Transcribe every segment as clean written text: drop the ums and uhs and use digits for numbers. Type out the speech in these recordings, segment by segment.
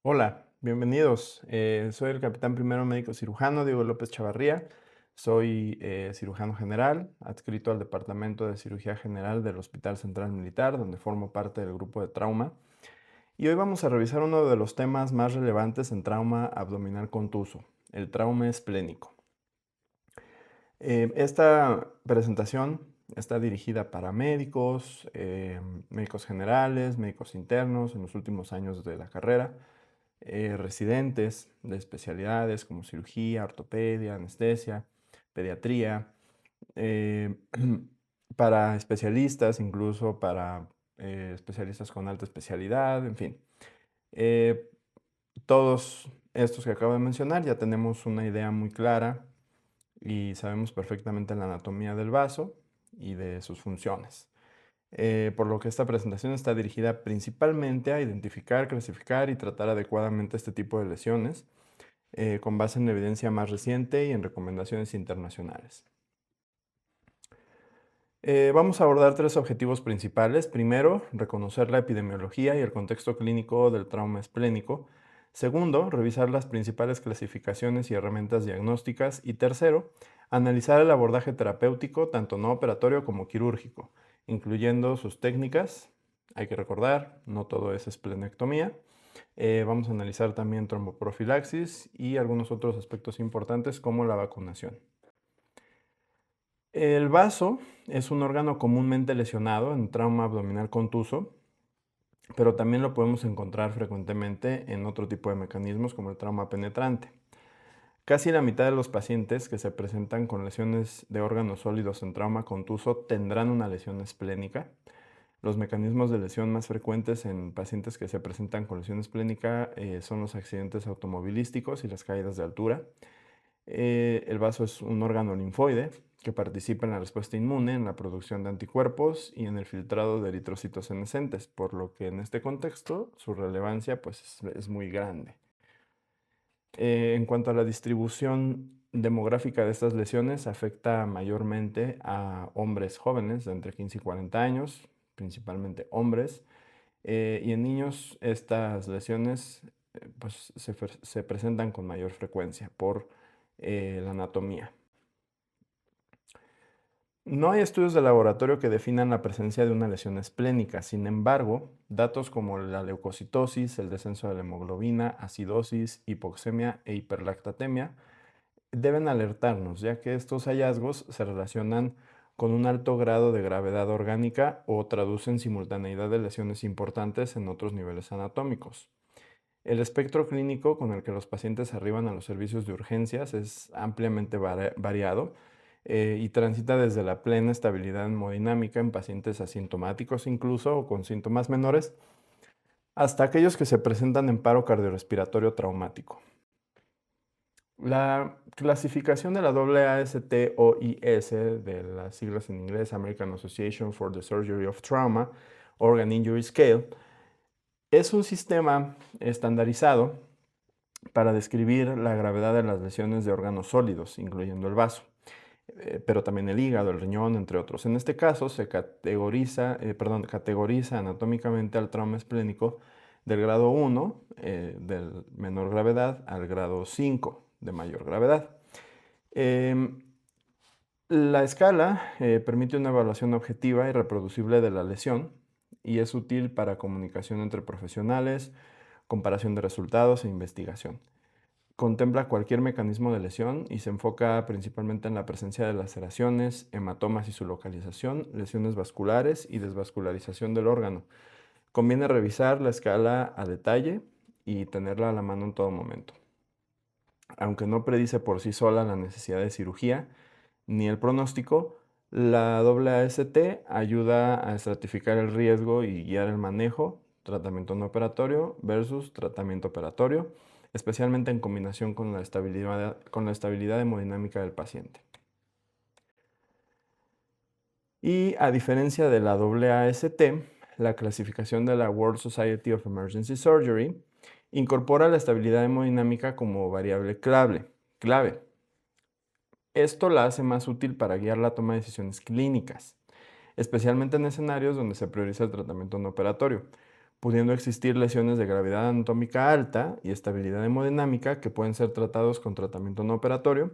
Hola, bienvenidos. Soy el capitán primero médico cirujano Diego López Chavarría. Soy cirujano general, adscrito al Departamento de Cirugía General del Hospital Central Militar, donde formo parte del grupo de trauma. Y hoy vamos a revisar uno de los temas más relevantes en trauma abdominal contuso, el trauma esplénico. Esta presentación está dirigida para médicos, médicos generales, médicos internos en los últimos años de la carrera, residentes de especialidades como cirugía, ortopedia, anestesia, pediatría, eh, para especialistas, incluso para especialistas con alta especialidad, en fin. Eh, Todos estos que acabo de mencionar ya tenemos una idea muy clara y sabemos perfectamente la anatomía del vaso y de sus funciones. Por lo que esta presentación está dirigida principalmente a identificar, clasificar y tratar adecuadamente este tipo de lesiones, con base en la evidencia más reciente y en recomendaciones internacionales. Vamos a abordar tres objetivos principales. Primero, reconocer la epidemiología y el contexto clínico del trauma esplénico. Segundo, revisar las principales clasificaciones y herramientas diagnósticas. Y tercero, analizar el abordaje terapéutico, tanto no operatorio como quirúrgico, incluyendo sus técnicas. Hay que recordar, no todo es esplenectomía. Vamos a analizar también tromboprofilaxis y algunos otros aspectos importantes como la vacunación. El vaso es un órgano comúnmente lesionado en trauma abdominal contuso, pero también lo podemos encontrar frecuentemente en otro tipo de mecanismos como el trauma penetrante. Casi la mitad de los pacientes que se presentan con lesiones de órganos sólidos en trauma contuso tendrán una lesión esplénica. Los mecanismos de lesión más frecuentes en pacientes que se presentan con lesión esplénica son los accidentes automovilísticos y las caídas de altura. El vaso es un órgano linfoide que participa en la respuesta inmune, en la producción de anticuerpos y en el filtrado de eritrocitos senescentes, por lo que en este contexto su relevancia pues, es muy grande. En cuanto a la distribución demográfica de estas lesiones, afecta mayormente a hombres jóvenes de entre 15 y 40 años, principalmente hombres, y en niños estas lesiones pues, se presentan con mayor frecuencia por la anatomía. No hay estudios de laboratorio que definan la presencia de una lesión esplénica. Sin embargo, datos como la leucocitosis, el descenso de la hemoglobina, acidosis, hipoxemia e hiperlactatemia deben alertarnos, ya que estos hallazgos se relacionan con un alto grado de gravedad orgánica o traducen simultaneidad de lesiones importantes en otros niveles anatómicos. El espectro clínico con el que los pacientes arriban a los servicios de urgencias es ampliamente variado y transita desde la plena estabilidad hemodinámica en pacientes asintomáticos incluso o con síntomas menores, hasta aquellos que se presentan en paro cardiorrespiratorio traumático. La clasificación de la AAST-OIS, de las siglas en inglés American Association for the Surgery of Trauma, Organ Injury Scale, es un sistema estandarizado para describir la gravedad de las lesiones de órganos sólidos, incluyendo el vaso, pero también el hígado, el riñón, entre otros. En este caso se categoriza anatómicamente al trauma esplénico del grado 1, de menor gravedad, al grado 5, de mayor gravedad. La escala permite una evaluación objetiva y reproducible de la lesión y es útil para comunicación entre profesionales, comparación de resultados e investigación. Contempla cualquier mecanismo de lesión y se enfoca principalmente en la presencia de laceraciones, hematomas y su localización, lesiones vasculares y desvascularización del órgano. Conviene revisar la escala a detalle y tenerla a la mano en todo momento. Aunque no predice por sí sola la necesidad de cirugía ni el pronóstico, la AAST ayuda a estratificar el riesgo y guiar el manejo, tratamiento no operatorio versus tratamiento operatorio, especialmente en combinación con la estabilidad hemodinámica del paciente. Y a diferencia de la AAST, la clasificación de la World Society of Emergency Surgery incorpora la estabilidad hemodinámica como variable clave. Esto la hace más útil para guiar la toma de decisiones clínicas, especialmente en escenarios donde se prioriza el tratamiento no operatorio. pudiendo existir lesiones de gravedad anatómica alta y estabilidad hemodinámica que pueden ser tratados con tratamiento no operatorio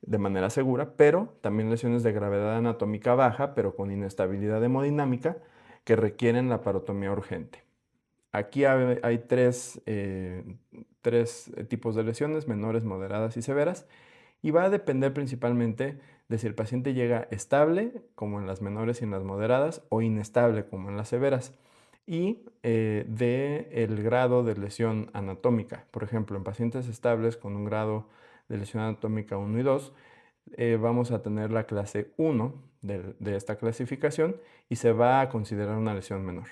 de manera segura, pero también lesiones de gravedad anatómica baja, pero con inestabilidad hemodinámica, que requieren la parotomía urgente. Aquí hay tres tipos de lesiones: menores, moderadas y severas, y va a depender principalmente de si el paciente llega estable, como en las menores y en las moderadas, o inestable, como en las severas, y del grado de lesión anatómica. Por ejemplo, en pacientes estables con un grado de lesión anatómica 1 y 2, vamos a tener la clase 1 de esta clasificación y se va a considerar una lesión menor.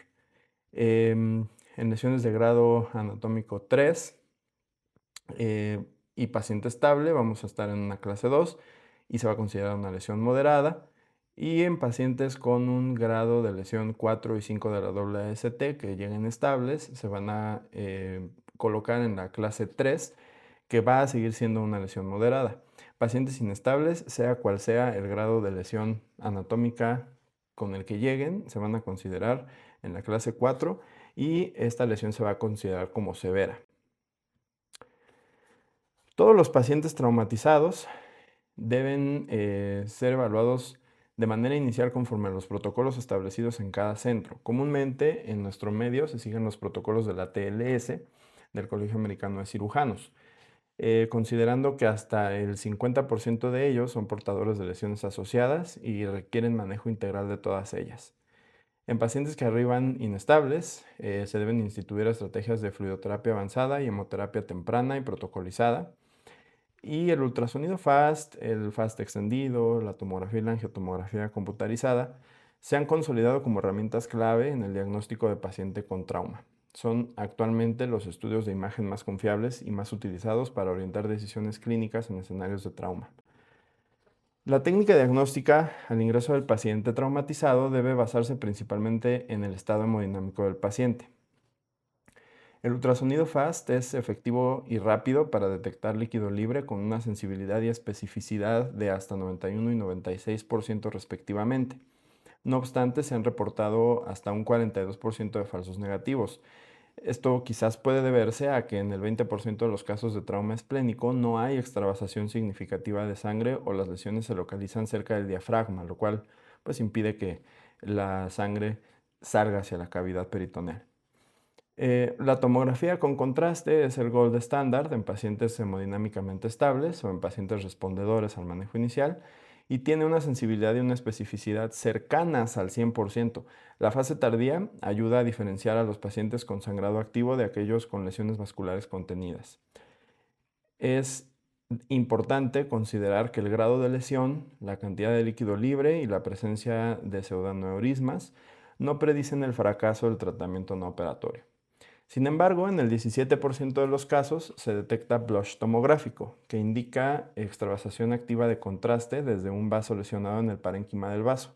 En lesiones de grado anatómico 3 y paciente estable vamos a estar en una clase 2 y se va a considerar una lesión moderada. Y en pacientes con un grado de lesión 4 y 5 de la AAST que lleguen estables, se van a colocar en la clase 3, que va a seguir siendo una lesión moderada. Pacientes inestables, sea cual sea el grado de lesión anatómica con el que lleguen, se van a considerar en la clase 4 y esta lesión se va a considerar como severa. Todos los pacientes traumatizados deben ser evaluados de manera inicial conforme a los protocolos establecidos en cada centro. Comúnmente en nuestro medio se siguen los protocolos de la TLS, del Colegio Americano de Cirujanos, considerando que hasta el 50% de ellos son portadores de lesiones asociadas y requieren manejo integral de todas ellas. En pacientes que arriban inestables, se deben instituir estrategias de fluidoterapia avanzada y hemoterapia temprana y protocolizada. Y el ultrasonido FAST, el FAST extendido, la tomografía y la angiotomografía computarizada se han consolidado como herramientas clave en el diagnóstico de paciente con trauma. Son actualmente los estudios de imagen más confiables y más utilizados para orientar decisiones clínicas en escenarios de trauma. La técnica diagnóstica al ingreso del paciente traumatizado debe basarse principalmente en el estado hemodinámico del paciente. El ultrasonido FAST es efectivo y rápido para detectar líquido libre con una sensibilidad y especificidad de hasta 91 y 96% respectivamente. No obstante, se han reportado hasta un 42% de falsos negativos. Esto quizás puede deberse a que en el 20% de los casos de trauma esplénico no hay extravasación significativa de sangre o las lesiones se localizan cerca del diafragma, lo cual pues impide que la sangre salga hacia la cavidad peritoneal. La tomografía con contraste es el gold estándar en pacientes hemodinámicamente estables o en pacientes respondedores al manejo inicial y tiene una sensibilidad y una especificidad cercanas al 100%. La fase tardía ayuda a diferenciar a los pacientes con sangrado activo de aquellos con lesiones vasculares contenidas. Es importante considerar que el grado de lesión, la cantidad de líquido libre y la presencia de pseudoaneurismas no predicen el fracaso del tratamiento no operatorio. Sin embargo, en el 17% de los casos se detecta blush tomográfico, que indica extravasación activa de contraste desde un vaso lesionado en el parénquima del vaso.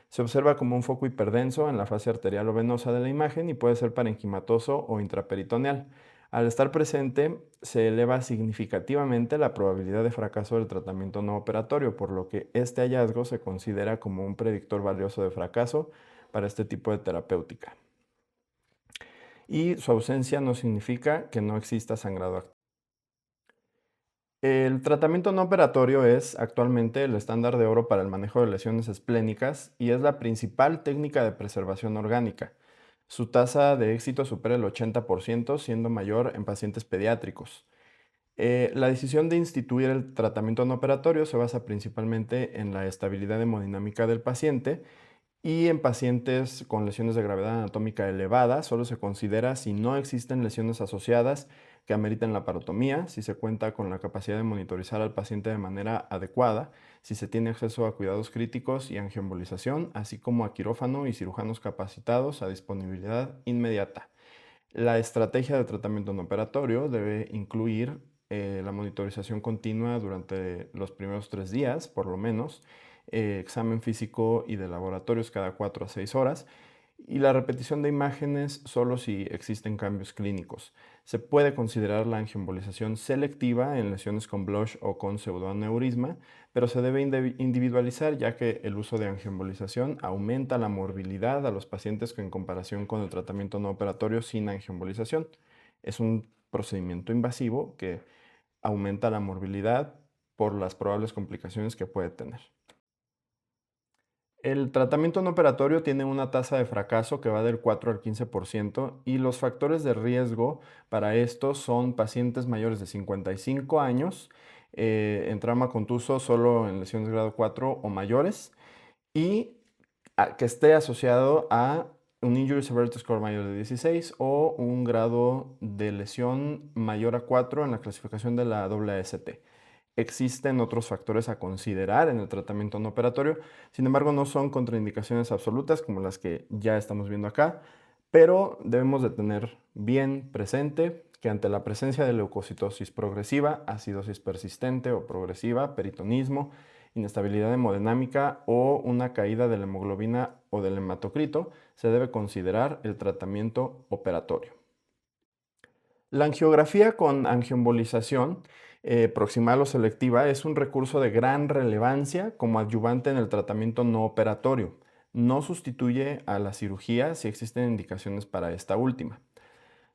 Se observa como un foco hiperdenso en la fase arterial o venosa de la imagen y puede ser parenquimatoso o intraperitoneal. Al estar presente, se eleva significativamente la probabilidad de fracaso del tratamiento no operatorio, por lo que este hallazgo se considera como un predictor valioso de fracaso para este tipo de terapéutica. Y su ausencia no significa que no exista sangrado activo. El tratamiento no operatorio es actualmente el estándar de oro para el manejo de lesiones esplénicas y es la principal técnica de preservación orgánica. Su tasa de éxito supera el 80%, siendo mayor en pacientes pediátricos. La decisión de instituir el tratamiento no operatorio se basa principalmente en la estabilidad hemodinámica del paciente. Y en pacientes con lesiones de gravedad anatómica elevada, solo se considera si no existen lesiones asociadas que ameriten la parotomía, si se cuenta con la capacidad de monitorizar al paciente de manera adecuada, si se tiene acceso a cuidados críticos y angioembolización, así como a quirófano y cirujanos capacitados a disponibilidad inmediata. La estrategia de tratamiento no operatorio debe incluir la monitorización continua durante los primeros 3 días, por lo menos, examen físico y de laboratorios cada 4 a 6 horas y la repetición de imágenes solo si existen cambios clínicos. Se puede considerar la angioembolización selectiva en lesiones con blush o con pseudoaneurisma, pero se debe individualizar ya que el uso de angioembolización aumenta la morbilidad a los pacientes en comparación con el tratamiento no operatorio sin angioembolización. Es un procedimiento invasivo que aumenta la morbilidad por las probables complicaciones que puede tener. El tratamiento no operatorio tiene una tasa de fracaso que va del 4 al 15% y los factores de riesgo para esto son pacientes mayores de 55 años, en trauma contuso solo en lesiones grado 4 o mayores y que esté asociado a un Injury Severity Score mayor de 16 o un grado de lesión mayor a 4 en la clasificación de la AAST. Existen otros factores a considerar en el tratamiento no operatorio, sin embargo no son contraindicaciones absolutas como las que ya estamos viendo acá, pero debemos de tener bien presente que ante la presencia de leucocitosis progresiva, acidosis persistente o progresiva, peritonismo, inestabilidad hemodinámica o una caída de la hemoglobina o del hematocrito, se debe considerar el tratamiento operatorio. La angiografía con angioembolización proximal o selectiva es un recurso de gran relevancia como adyuvante en el tratamiento no operatorio. No sustituye a la cirugía si existen indicaciones para esta última.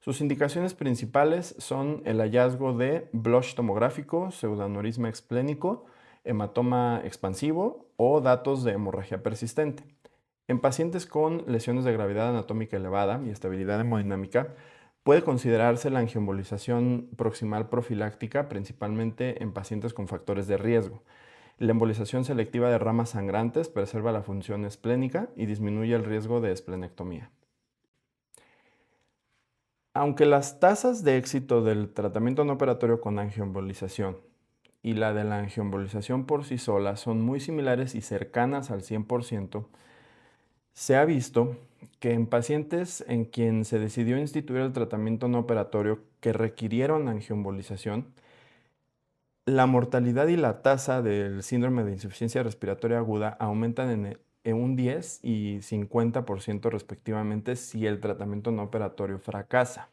Sus indicaciones principales son el hallazgo de blush tomográfico, pseudoaneurisma esplénico, hematoma expansivo o datos de hemorragia persistente. En pacientes con lesiones de gravedad anatómica elevada y estabilidad hemodinámica, puede considerarse la angioembolización proximal profiláctica, principalmente en pacientes con factores de riesgo. La embolización selectiva de ramas sangrantes preserva la función esplénica y disminuye el riesgo de esplenectomía. Aunque las tasas de éxito del tratamiento no operatorio con angioembolización y la de la angioembolización por sí sola son muy similares y cercanas al 100%, se ha visto que en pacientes en quien se decidió instituir el tratamiento no operatorio que requirieron angioembolización, la mortalidad y la tasa del síndrome de insuficiencia respiratoria aguda aumentan en un 10 y 50% respectivamente si el tratamiento no operatorio fracasa.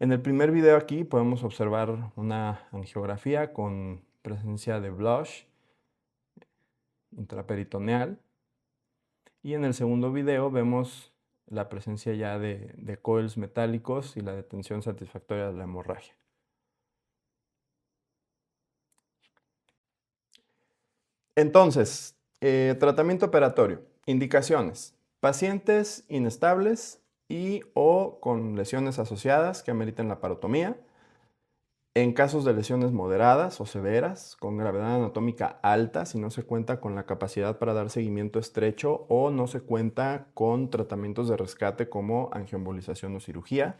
En el primer video aquí podemos observar una angiografía con presencia de blush intraperitoneal. Y en el segundo video vemos la presencia ya de coils metálicos y la detención satisfactoria de la hemorragia. Entonces, tratamiento operatorio. Indicaciones. Pacientes inestables y o con lesiones asociadas que ameriten la parotomía. En casos de lesiones moderadas o severas, con gravedad anatómica alta, si no se cuenta con la capacidad para dar seguimiento estrecho o no se cuenta con tratamientos de rescate como angioembolización o cirugía.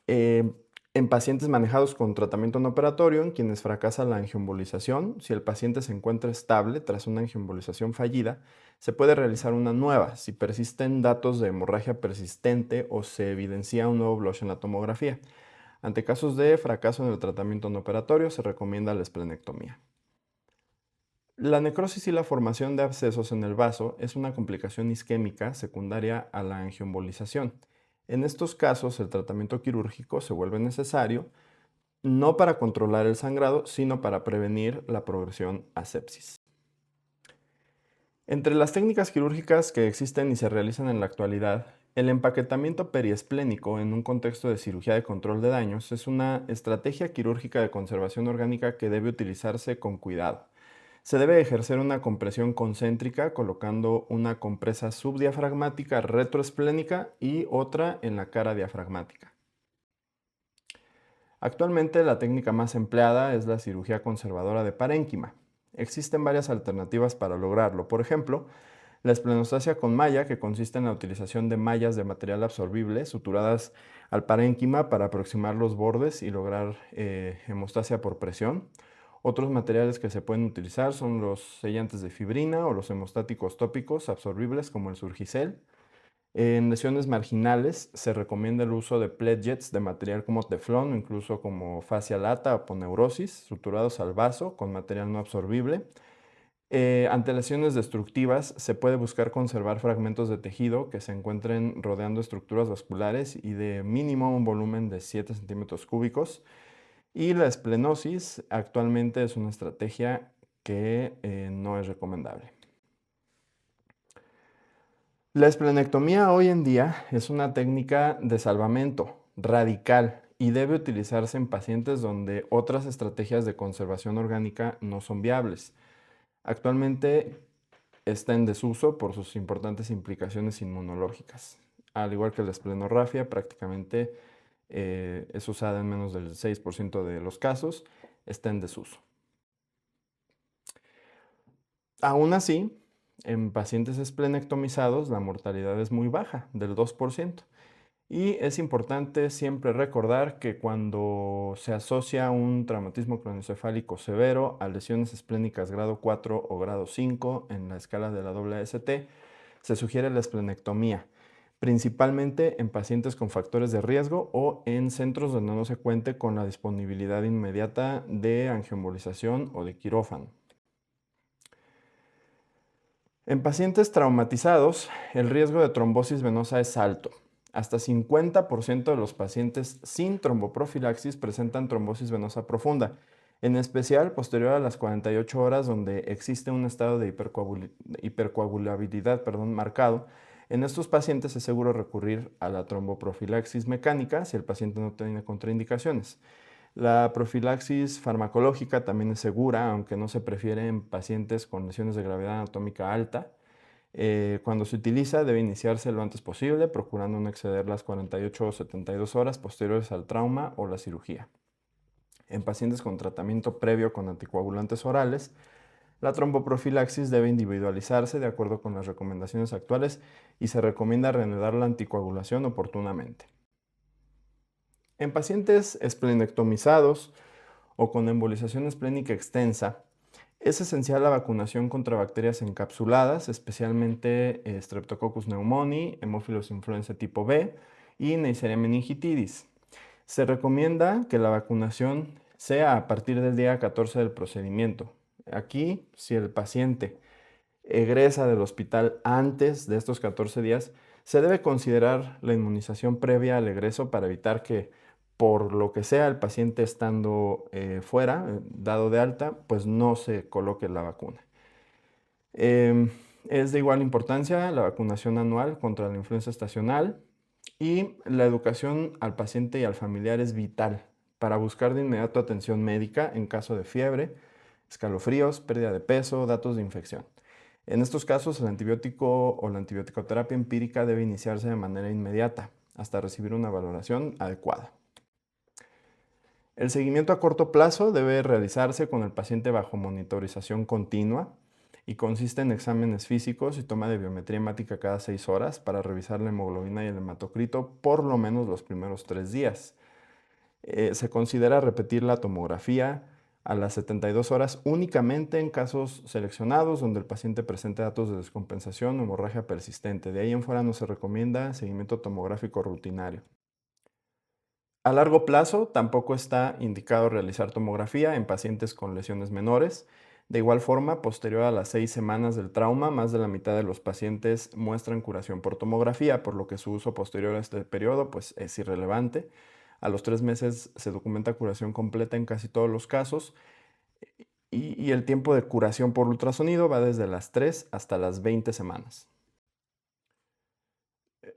En pacientes manejados con tratamiento no operatorio, en quienes fracasa la angioembolización, si el paciente se encuentra estable tras una angioembolización fallida, se puede realizar una nueva si persisten datos de hemorragia persistente o se evidencia un nuevo blush en la tomografía. Ante casos de fracaso en el tratamiento no operatorio, se recomienda la esplenectomía. La necrosis y la formación de abscesos en el vaso es una complicación isquémica secundaria a la angioembolización. En estos casos, el tratamiento quirúrgico se vuelve necesario, no para controlar el sangrado, sino para prevenir la progresión a sepsis. Entre las técnicas quirúrgicas que existen y se realizan en la actualidad, el empaquetamiento periesplénico en un contexto de cirugía de control de daños es una estrategia quirúrgica de conservación orgánica que debe utilizarse con cuidado. Se debe ejercer una compresión concéntrica colocando una compresa subdiafragmática retroesplénica y otra en la cara diafragmática. Actualmente la técnica más empleada es la cirugía conservadora de parénquima. Existen varias alternativas para lograrlo. Por ejemplo, la esplenostasia con malla, que consiste en la utilización de mallas de material absorbible suturadas al parénquima para aproximar los bordes y lograr hemostasia por presión. Otros materiales que se pueden utilizar son los sellantes de fibrina o los hemostáticos tópicos absorbibles como el Surgicel. En lesiones marginales se recomienda el uso de pledgets de material como teflón o incluso como fascia lata o poneurosis, suturados al vaso con material no absorbible. Ante lesiones destructivas, se puede buscar conservar fragmentos de tejido que se encuentren rodeando estructuras vasculares y de mínimo un volumen de 7 centímetros cúbicos. Y la esplenosis actualmente es una estrategia que no es recomendable. La esplenectomía hoy en día es una técnica de salvamento radical y debe utilizarse en pacientes donde otras estrategias de conservación orgánica no son viables. Actualmente está en desuso por sus importantes implicaciones inmunológicas. Al igual que la esplenorrafia, prácticamente es usada en menos del 6% de los casos, está en desuso. Aún así, en pacientes esplenectomizados la mortalidad es muy baja, del 2%. Y es importante siempre recordar que cuando se asocia un traumatismo craneoencefálico severo a lesiones esplénicas grado 4 o grado 5 en la escala de la AAST, se sugiere la esplenectomía, principalmente en pacientes con factores de riesgo o en centros donde no se cuente con la disponibilidad inmediata de angioembolización o de quirófano. En pacientes traumatizados, el riesgo de trombosis venosa es alto. Hasta 50% de los pacientes sin tromboprofilaxis presentan trombosis venosa profunda, en especial posterior a las 48 horas donde existe un estado de hipercoagulabilidad marcado. En estos pacientes es seguro recurrir a la tromboprofilaxis mecánica si el paciente no tiene contraindicaciones. La profilaxis farmacológica también es segura, aunque no se prefiere en pacientes con lesiones de gravedad anatómica alta. Cuando se utiliza debe iniciarse lo antes posible, procurando no exceder las 48 o 72 horas posteriores al trauma o la cirugía. En pacientes con tratamiento previo con anticoagulantes orales, la tromboprofilaxis debe individualizarse de acuerdo con las recomendaciones actuales y se recomienda reanudar la anticoagulación oportunamente. En pacientes esplenectomizados o con embolización esplénica extensa, es esencial la vacunación contra bacterias encapsuladas, especialmente Streptococcus pneumoniae, Haemophilus influenzae tipo B y Neisseria meningitidis. Se recomienda que la vacunación sea a partir del día 14 del procedimiento. Aquí, si el paciente egresa del hospital antes de estos 14 días, se debe considerar la inmunización previa al egreso para evitar que, por lo que sea, el paciente estando fuera, dado de alta, pues no se coloque la vacuna. Es de igual importancia la vacunación anual contra la influenza estacional y la educación al paciente y al familiar es vital para buscar de inmediato atención médica en caso de fiebre, escalofríos, pérdida de peso, datos de infección. En estos casos, el antibiótico o la antibioticoterapia empírica debe iniciarse de manera inmediata hasta recibir una valoración adecuada. El seguimiento a corto plazo debe realizarse con el paciente bajo monitorización continua y consiste en exámenes físicos y toma de biometría hemática cada 6 horas para revisar la hemoglobina y el hematocrito por lo menos los primeros 3 días. Se considera repetir la tomografía a las 72 horas únicamente en casos seleccionados donde el paciente presente datos de descompensación o hemorragia persistente. De ahí en fuera no se recomienda seguimiento tomográfico rutinario. A largo plazo tampoco está indicado realizar tomografía en pacientes con lesiones menores. De igual forma, posterior a las 6 semanas del trauma, más de la mitad de los pacientes muestran curación por tomografía, por lo que su uso posterior a este periodo pues, es irrelevante. A los 3 meses se documenta curación completa en casi todos los casos y el tiempo de curación por ultrasonido va desde las 3 hasta las 20 semanas.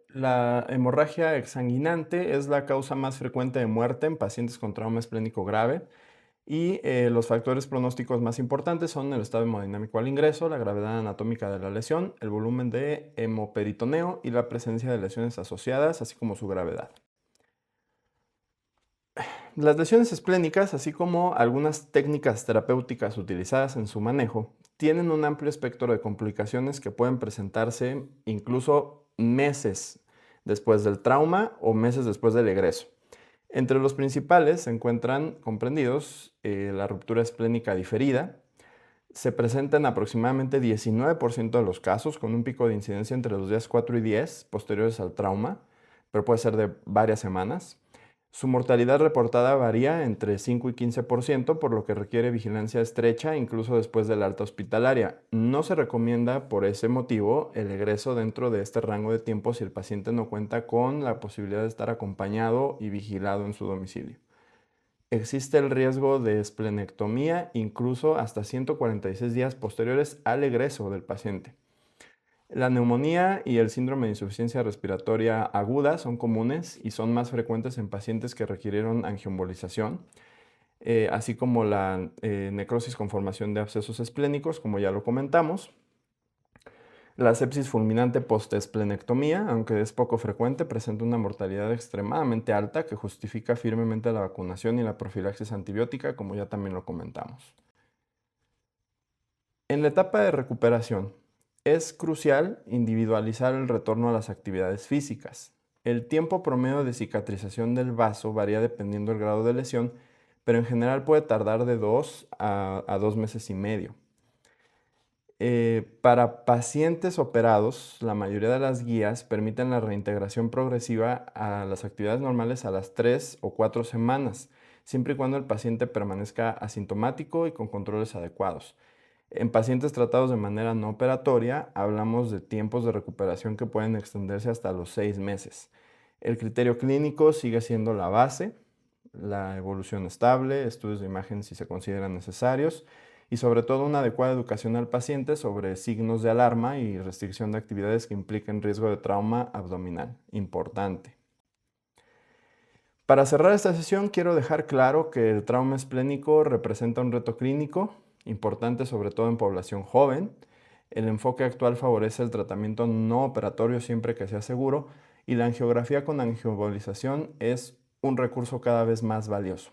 La hemorragia exsanguinante es la causa más frecuente de muerte en pacientes con trauma esplénico grave y los factores pronósticos más importantes son el estado hemodinámico al ingreso, la gravedad anatómica de la lesión, el volumen de hemoperitoneo y la presencia de lesiones asociadas, así como su gravedad. Las lesiones esplénicas, así como algunas técnicas terapéuticas utilizadas en su manejo, tienen un amplio espectro de complicaciones que pueden presentarse incluso meses después del trauma o meses después del egreso. Entre los principales se encuentran comprendidos la ruptura esplénica diferida. Se presenta en aproximadamente 19% de los casos, con un pico de incidencia entre los días 4 y 10 posteriores al trauma, pero puede ser de varias semanas. Su mortalidad reportada varía entre 5 y 15%, por lo que requiere vigilancia estrecha incluso después del alta hospitalaria. No se recomienda por ese motivo el egreso dentro de este rango de tiempo si el paciente no cuenta con la posibilidad de estar acompañado y vigilado en su domicilio. Existe el riesgo de esplenectomía incluso hasta 146 días posteriores al egreso del paciente. La neumonía y el síndrome de insuficiencia respiratoria aguda son comunes y son más frecuentes en pacientes que requirieron angioembolización, así como la necrosis con formación de abscesos esplénicos, como ya lo comentamos. La sepsis fulminante post-esplenectomía, aunque es poco frecuente, presenta una mortalidad extremadamente alta que justifica firmemente la vacunación y la profilaxis antibiótica, como ya también lo comentamos. En la etapa de recuperación, es crucial individualizar el retorno a las actividades físicas. El tiempo promedio de cicatrización del vaso varía dependiendo del grado de lesión, pero en general puede tardar de 2 a 2 meses y medio. Para pacientes operados, la mayoría de las guías permiten la reintegración progresiva a las actividades normales a las 3 o 4 semanas, siempre y cuando el paciente permanezca asintomático y con controles adecuados. En pacientes tratados de manera no operatoria, hablamos de tiempos de recuperación que pueden extenderse hasta los 6 meses. El criterio clínico sigue siendo la base, la evolución estable, estudios de imagen si se consideran necesarios y sobre todo una adecuada educación al paciente sobre signos de alarma y restricción de actividades que impliquen riesgo de trauma abdominal. Importante. Para cerrar esta sesión quiero dejar claro que el trauma esplénico representa un reto clínico importante sobre todo en población joven. El enfoque actual favorece el tratamiento no operatorio siempre que sea seguro y la angiografía con angioembolización es un recurso cada vez más valioso.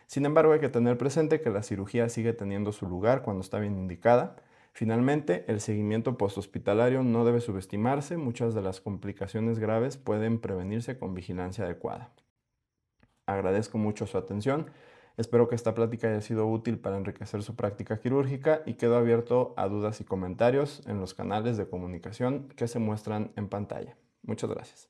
Sin embargo, hay que tener presente que la cirugía sigue teniendo su lugar cuando está bien indicada. Finalmente, el seguimiento posthospitalario no debe subestimarse. Muchas de las complicaciones graves pueden prevenirse con vigilancia adecuada. Agradezco mucho su atención. Espero que esta plática haya sido útil para enriquecer su práctica quirúrgica y quedo abierto a dudas y comentarios en los canales de comunicación que se muestran en pantalla. Muchas gracias.